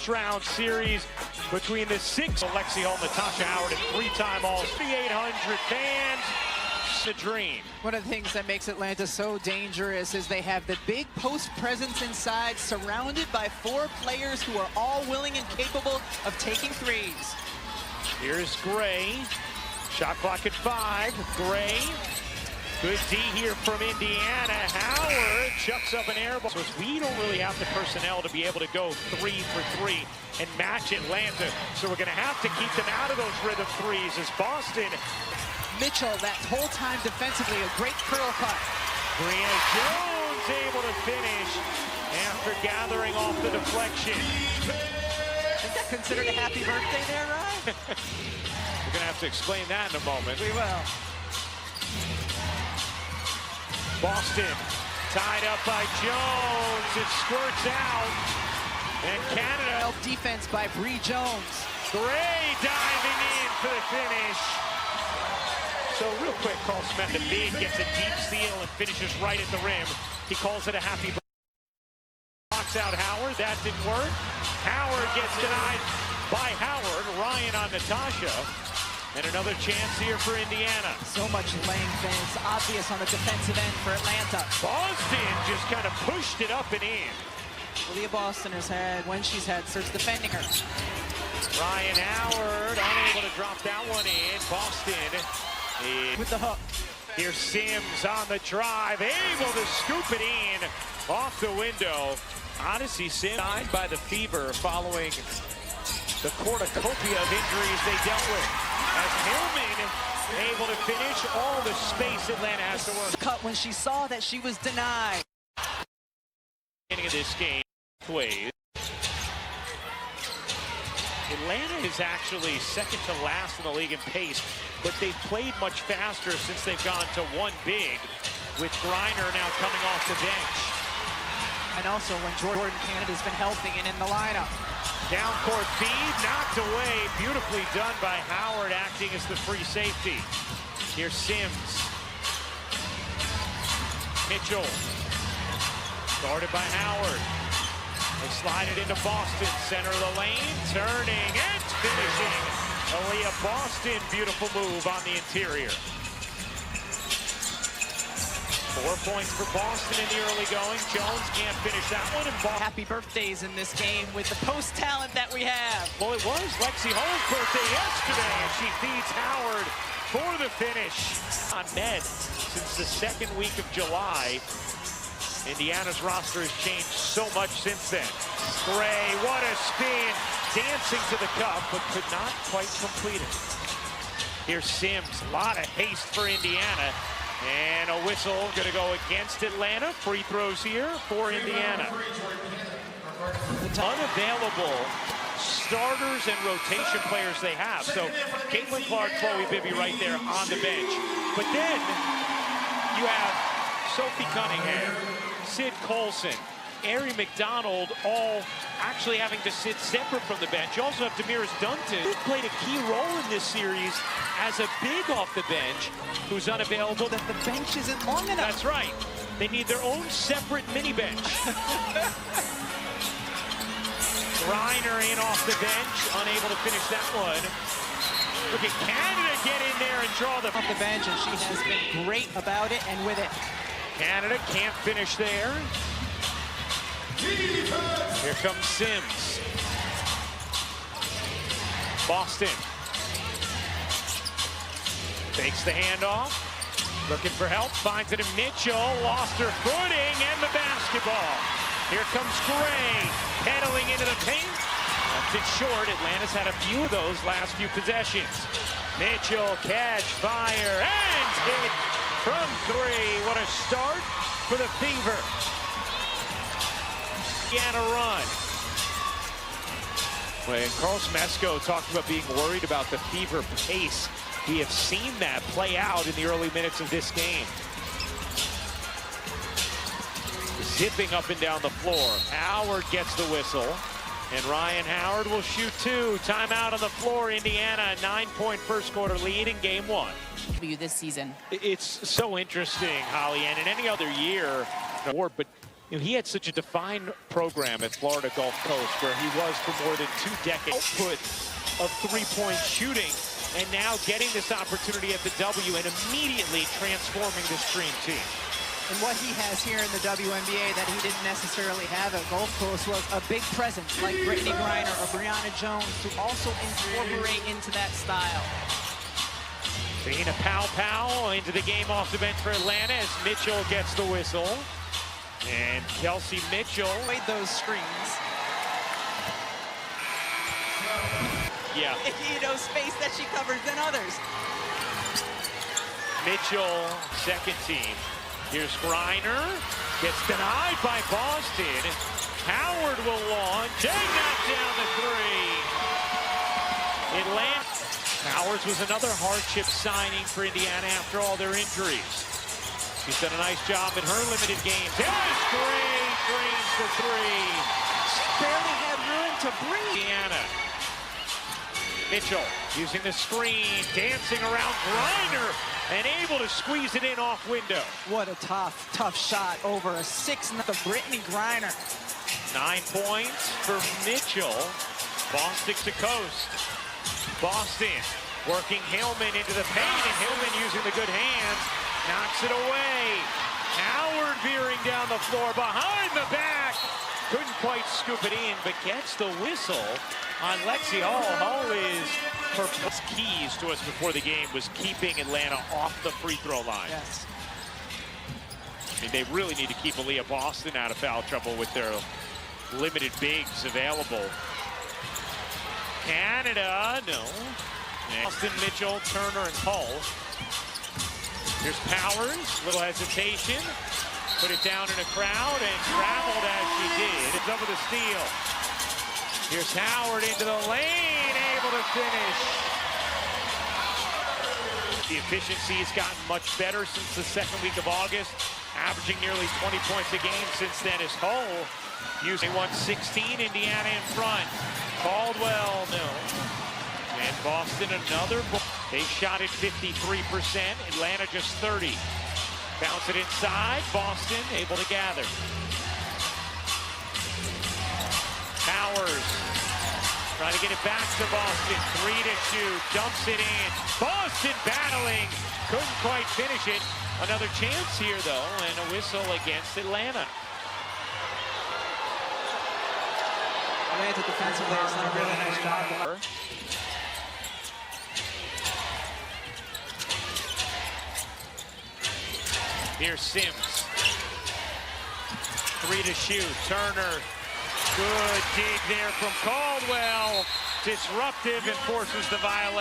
first-round series between the six. Lexi Hull, Natasha Howard, and three-time All-3,800 fans. The dream. One of the things that makes Atlanta so dangerous is they have the big post presence inside, surrounded by 4 players who are all willing and capable of taking threes. Here's Gray. Shot clock at 5. Gray. Good D here from Indiana. Howard chucks up an air ball. So we don't really have the personnel to be able to go 3 for 3 and match Atlanta. So we're going to have to keep them out of those rhythm threes as Boston. Mitchell, that whole time defensively, a great curl cut. Brianna Jones able to finish after gathering off the deflection. Is that considered a happy birthday there, Ryan? We're going to have to explain that in a moment. We will. Boston tied up by Jones. It squirts out. And Canada. Defense by Bree Jones. Gray diving in for the finish. So real quick, Carl Smith, the big gets a deep steal and finishes right at the rim. He calls it a happy birthday. Knocks out Howard. That didn't work. Howard gets denied by Howard. Ryan on Natasha. And another chance here for Indiana. So much length, and it's obvious on the defensive end for Atlanta. Boston just kind of pushed it up and in. Leah Boston has had, when she's had, starts defending her. Ryan Howard unable to drop that one in. Boston with the hook. Here's Sims on the drive, able to scoop it in off the window. Odyssey Sims died by the fever following the cornucopia of injuries they dealt with. As Hillman able to finish all the space Atlanta has to work. Cut when she saw that she was denied. Beginning of this game, ways. Atlanta is actually second to last in the league in pace, but they've played much faster since they've gone to one big, with Griner now coming off the bench. And also when Jordan Canada's been healthy and in the lineup. Down court feed, knocked away, beautifully done by Howard, acting as the free safety. Here's Sims. Mitchell, guarded by Howard. They slide it into Boston, center of the lane, turning and finishing. Aaliyah Boston, beautiful move on the interior. 4 points for Boston in the early going. Jones can't finish that one. And happy birthdays in this game with the post talent that we have. Well, it was Lexi Hull's birthday yesterday, and she feeds Howard for the finish. On net since the second week of July. Indiana's roster has changed so much since then. Gray, what a spin, dancing to the cup, but could not quite complete it. Here's Sims, a lot of haste for Indiana, and a whistle going to go against Atlanta. Free throws here for Indiana. Unavailable starters and rotation players they have. So Caitlin Clark, Chloe Bibby right there on the bench. But then you have Sophie Cunningham, Sid Colson, Ari McDonald, all actually having to sit separate from the bench. You also have Damiris Dunton, who played a key role in this series as a big off the bench, who's unavailable. That the bench isn't long enough. That's right. They need their own separate mini bench. Griner in off the bench, unable to finish that one. Look at Canada get in there and draw the off the bench, and she has been great about it and with it. Canada can't finish there. Here comes Sims. Boston takes the handoff, looking for help, finds it in Mitchell, lost her footing, and the basketball. Here comes Gray, pedaling into the paint. That's it short. Atlanta's had a few of those last few possessions. Mitchell, catch, fire, and hit from 3. What a start for the Fever. Indiana run. When Carl Smesco talked about being worried about the Fever pace, we have seen that play out in the early minutes of this game. Zipping up and down the floor. Howard gets the whistle, and Ryan Howard will shoot 2. Timeout on the floor. Indiana, a 9-point first quarter lead in game 1. This season. It's so interesting, Holly, and in any other year, but You know, he had such a defined program at Florida Gulf Coast where he was for more than 2 decades. Output of three-point shooting, and now getting this opportunity at the W and immediately transforming this dream team. And what he has here in the WNBA that he didn't necessarily have at Gulf Coast was a big presence like Brittany Griner or Brianna Jones to also incorporate into that style. Dana Pow into the game off the bench for Atlanta as Mitchell gets the whistle. And Kelsey Mitchell. Played those screens. Yeah. You know, space that she covers than others. Mitchell, second team. Here's Griner. Gets denied by Boston. Howard will launch. They knock down the three. Atlanta. Powers was another hardship signing for Indiana after all their injuries. She's done a nice job in her limited games. Yes, great, drains the three. She barely had room to breathe. Indiana. Mitchell using the screen, dancing around Griner, and able to squeeze it in off window. What a tough shot over a 6-0 Brittany Griner. 9 points for Mitchell. Boston to coast. Boston working Hillman into the paint, and Hillman using the good hands. Knocks it away. Howard veering down the floor behind the back. Couldn't quite scoop it in, but gets the whistle on Lexi Hall. Hall is her keys to us before the game was keeping Atlanta off the free throw line. Yes. I mean, they really need to keep Aaliyah Boston out of foul trouble with their limited bigs available. Canada, no. Boston, Mitchell, Turner, and Hull. Here's Powers, little hesitation. Put it down in a crowd and traveled as she did. It's over the steal. Here's Howard into the lane, able to finish. The efficiency has gotten much better since the second week of August, averaging nearly 20 points a game since then as Hull using 116, Indiana in front. Caldwell, no. And Boston another. They shot at 53%, Atlanta just 30. Bounce it inside, Boston able to gather. Powers trying to get it back to Boston. 3 to shoot, dumps it in. Boston battling, couldn't quite finish it. Another chance here though, and a whistle against Atlanta. Atlanta defensively has done a really nice job. Here's Sims. 3 to shoot. Turner. Good dig there from Caldwell. Disruptive and forces the violation.